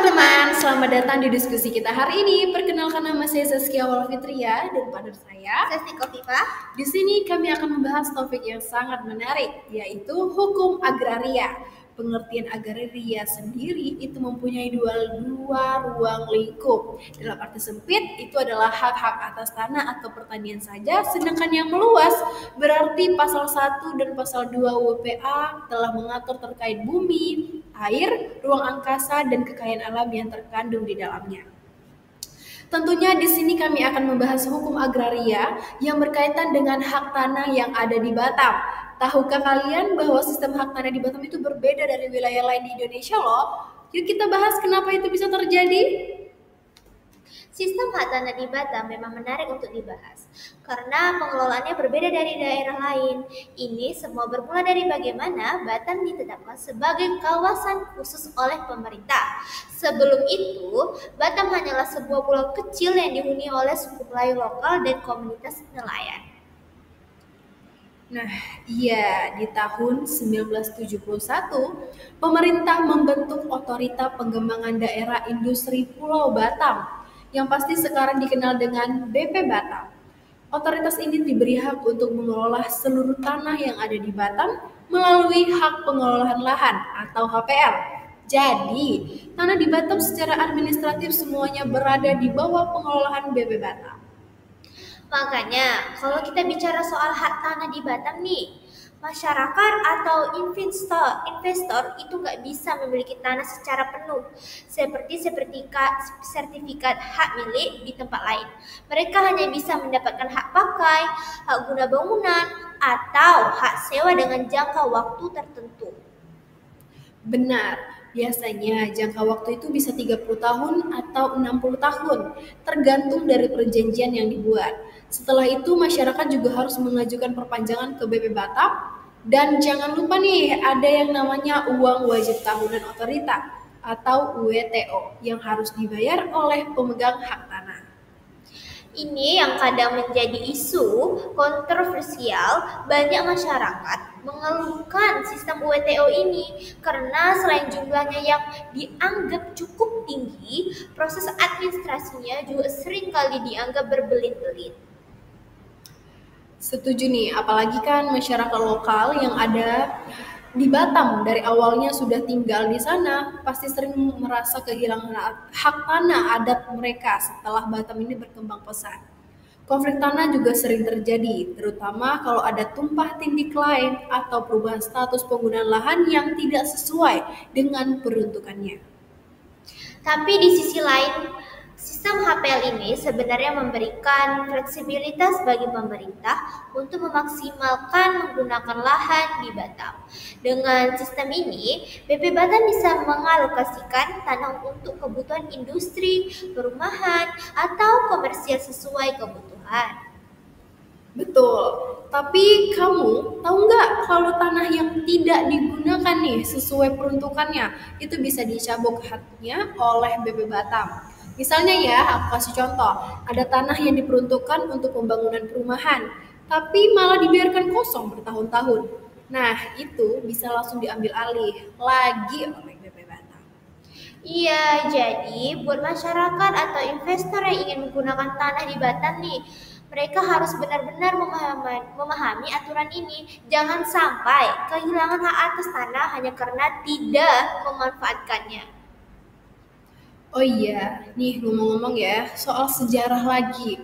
teman-teman, selamat datang di diskusi kita hari ini. Perkenalkan, nama saya Zaskia Walfitria dan partner saya Sesti Kofifa. Di sini kami akan membahas topik yang sangat menarik, yaitu hukum agraria. Pengertian agraria sendiri itu mempunyai dua ruang lingkup. Dalam arti sempit, itu adalah hak-hak atas tanah atau pertanian saja, sedangkan yang meluas berarti pasal 1 dan pasal 2 WPA telah mengatur terkait bumi, air, ruang angkasa, dan kekayaan alam yang terkandung di dalamnya. Tentunya di sini kami akan membahas hukum agraria yang berkaitan dengan hak tanah yang ada di Batam. Tahukah kalian bahwa sistem hak tanah di Batam itu berbeda dari wilayah lain di Indonesia loh? Yuk kita bahas kenapa itu bisa terjadi. Sistem hak tanah di Batam memang menarik untuk dibahas karena pengelolaannya berbeda dari daerah lain. Ini semua bermula dari bagaimana Batam ditetapkan sebagai kawasan khusus oleh pemerintah. Sebelum itu, Batam hanyalah sebuah pulau kecil yang dihuni oleh suku Melayu lokal dan komunitas nelayan. Nah, iya, di tahun 1971, pemerintah membentuk Otorita Pengembangan Daerah Industri Pulau Batam, yang pasti sekarang dikenal dengan BP Batam. Otoritas ini diberi hak untuk mengelola seluruh tanah yang ada di Batam melalui hak pengelolaan lahan atau HPL. Jadi, tanah di Batam secara administratif semuanya berada di bawah pengelolaan BP Batam. Makanya, kalau kita bicara soal hak tanah di Batam nih, masyarakat atau investor itu nggak bisa memiliki tanah secara penuh, seperti sertifikat hak milik di tempat lain. Mereka hanya bisa mendapatkan hak pakai, hak guna bangunan, atau hak sewa dengan jangka waktu tertentu. Benar, biasanya jangka waktu itu bisa 30 tahun atau 60 tahun, tergantung dari perjanjian yang dibuat. Setelah itu masyarakat juga harus mengajukan perpanjangan ke BP Batam, dan jangan lupa nih ada yang namanya uang wajib tahunan otorita atau UWTO yang harus dibayar oleh pemegang hak tanah. Ini yang kadang menjadi isu kontroversial. Banyak masyarakat mengeluhkan sistem UWTO ini karena selain jumlahnya yang dianggap cukup tinggi, proses administrasinya juga sering kali dianggap berbelit-belit. Setuju nih, apalagi kan masyarakat lokal yang ada di Batam dari awalnya sudah tinggal di sana, pasti sering merasa kehilangan hak tanah adat mereka setelah Batam ini berkembang pesat. Konflik tanah juga sering terjadi, terutama kalau ada tumpah tindih klaim atau perubahan status penggunaan lahan yang tidak sesuai dengan peruntukannya. Tapi di sisi lain, sistem HPL ini sebenarnya memberikan fleksibilitas bagi pemerintah untuk memaksimalkan menggunakan lahan di Batam. Dengan sistem ini, BP Batam bisa mengalokasikan tanah untuk kebutuhan industri, perumahan, atau komersial sesuai kebutuhan. Betul, tapi kamu tahu nggak kalau tanah yang tidak digunakan nih sesuai peruntukannya itu bisa dicabut haknya oleh BP Batam. Misalnya ya, aku kasih contoh, ada tanah yang diperuntukkan untuk pembangunan perumahan, tapi malah dibiarkan kosong bertahun-tahun. Nah, itu bisa langsung diambil alih lagi oleh BP Batam. Iya, jadi buat masyarakat atau investor yang ingin menggunakan tanah di Batam nih, mereka harus benar-benar memahami aturan ini. Jangan sampai kehilangan hak atas tanah hanya karena tidak memanfaatkannya. Oh iya, nih ngomong-ngomong ya, soal sejarah lagi.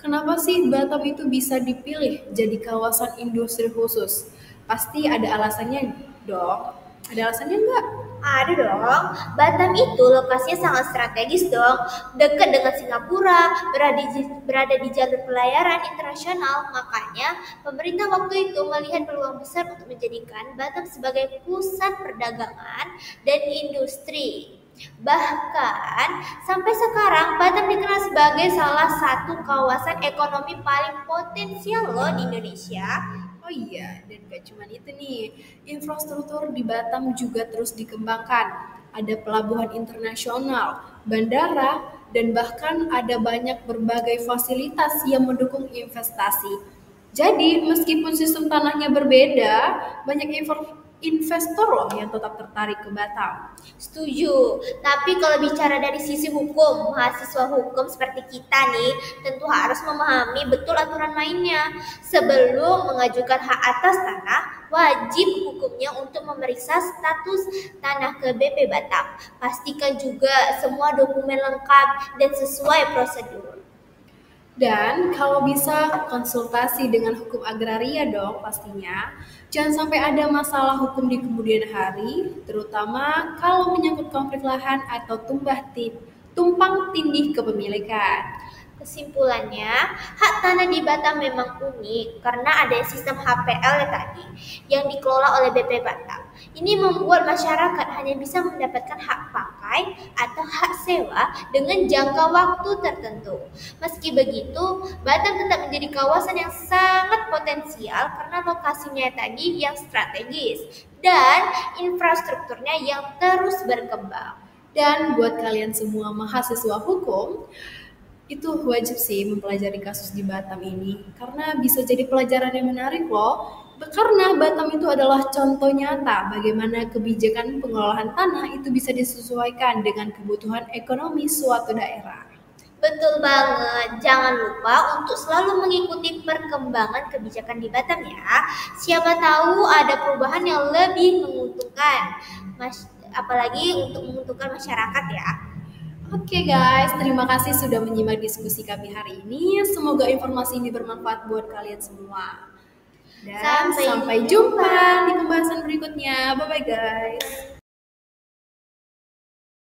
Kenapa sih Batam itu bisa dipilih jadi kawasan industri khusus? Pasti ada alasannya dong. Ada alasannya nggak? Ada dong, Batam itu lokasinya sangat strategis dong, dekat dengan Singapura, berada di jalur pelayaran internasional. Makanya pemerintah waktu itu melihat peluang besar untuk menjadikan Batam sebagai pusat perdagangan dan industri. Bahkan sampai sekarang Batam dikenal sebagai salah satu kawasan ekonomi paling potensial loh di Indonesia. Oh iya, dan gak cuma itu nih, infrastruktur di Batam juga terus dikembangkan. Ada pelabuhan internasional, bandara, dan bahkan ada banyak berbagai fasilitas yang mendukung investasi. Jadi, meskipun sistem tanahnya berbeda, banyak investor loh yang tetap tertarik ke Batam. Setuju, tapi kalau bicara dari sisi hukum, mahasiswa hukum seperti kita nih tentu harus memahami betul aturan mainnya. Sebelum mengajukan hak atas tanah, wajib hukumnya untuk memeriksa status tanah ke BP Batam. Pastikan juga semua dokumen lengkap dan sesuai prosedur. Dan kalau bisa konsultasi dengan hukum agraria dong pastinya. Jangan sampai ada masalah hukum di kemudian hari, terutama kalau menyangkut konflik lahan atau tumpang tindih kepemilikan. Kesimpulannya, hak tanah di Batam memang unik karena ada sistem HPL ya tadi yang dikelola oleh BP Batam. Ini membuat masyarakat hanya bisa mendapatkan hak pakai atau hak sewa dengan jangka waktu tertentu. Meski begitu, Batam tetap menjadi kawasan yang sangat potensial karena lokasinya tadi yang strategis dan infrastrukturnya yang terus berkembang. Dan buat kalian semua mahasiswa hukum, itu wajib sih mempelajari kasus di Batam ini karena bisa jadi pelajaran yang menarik loh. Karena Batam itu adalah contoh nyata bagaimana kebijakan pengelolaan tanah itu bisa disesuaikan dengan kebutuhan ekonomi suatu daerah. Betul banget, jangan lupa untuk selalu mengikuti perkembangan kebijakan di Batam ya. Siapa tahu ada perubahan yang lebih menguntungkan, apalagi untuk menguntungkan masyarakat ya. Oke guys, terima kasih sudah menyimak diskusi kami hari ini. Semoga informasi ini bermanfaat buat kalian semua. Dan sampai jumpa di pembahasan berikutnya. Bye bye guys.